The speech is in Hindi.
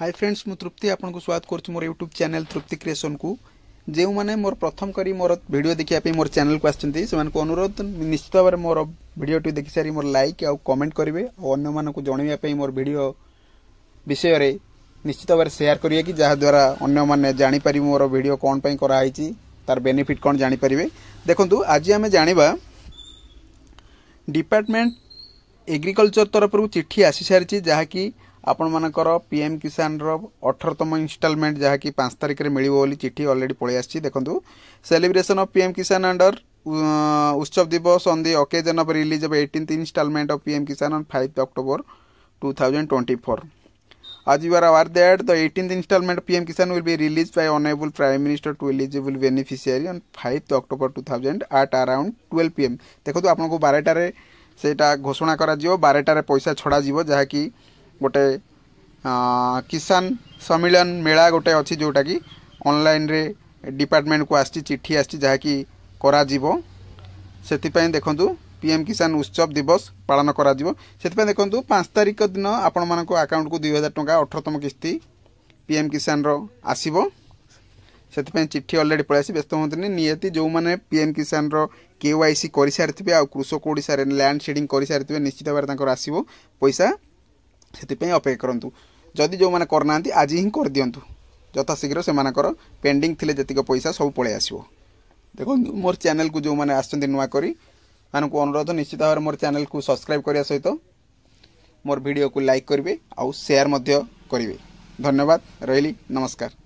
हाय फ्रेंड्स मु तृप्ति आपन को स्वागत करछु मोर यूट्यूब चैनल तृप्ति क्रिएशन को जे माने मोर प्रथम करी मोर वीडियो देखिया पे मोर चैनल को आछंती से मान को अनुरोध निश्चित भाव मोर वीडियो टी देखि सारी मोर लाइक आ कमेंट करिवे और अन्य मान को जणिया पे मोर वीडियो विषय रे निश्चित भाव शेयर करिए कि जहा द्वारा अन्य माने जानि पारि मोर वीडियो कोन पई करा आइची तार बेनिफिट कोन जानि परिवे। देखंतु आज आमे जानिबा डिपार्टमेंट एग्रीकल्चर तरफ चिट्ठी आसी सारी जहा कि आपण मानकर पीएम किसान रो 18तम इंस्टॉलमेंट जहा कि 5 तारिख रे मिलिबो बोली चिट्ठी ऑलरेडी पळे आछि। देखंतु celebration of PM Kisan under उत्सव दिवस on the occasion of release of 18th instalment of PM Kisan on 5 October 2024 as you are aware that the 18th installment of PM Kisan will be released by Honorable Prime Minister to eligible beneficiary on 5 October 2000 at around 12 PM। देखो आपन को 12 टारे सेटा घोषणा करा जियो 12 टारे पैसा छोड़ा जिवो जहा कि गोटे किसान सम्मेलन मेला गोटे अच्छी जोटा कि ऑनलाइन रे डिपार्टमेंट को आसी चिट्ठी आसी जहा कि करा जिवो सेति देखंतु पीएम किसान उत्सव दिवस पालन करा जिवो सेति देखंतु 5 तारिख दिन आपण मानको अकाउंट को 2000 टका 18तम किस्ती पीएम किसान रो आसीबो सेति चिट्ठी ऑलरेडी पळासी व्यस्त होतनी नियति जो माने पीएम किसान रो केवाईसी करि सारथिबे आ कृषक ओडिसा रे लैंड शेडिंग करि सारथिबे निश्चित भाबरे तांकर आसीबो पैसा से अपेक्षा करूँ जदि जो मैंने करना आज ही कर दिंतु यथा शीघ्र से पेंडिंग थिले जतिक पैसा सब पलि आसो। देखो मोर चैनल को जो मैंने आसछन्ति नुआ करी मान को अनुरोध निश्चित भाव मोर चैनल को सब्सक्राइब करिया सहित मोर वीडियो को लाइक करेंगे आउ शेयर करेंगे। धन्यवाद रही नमस्कार।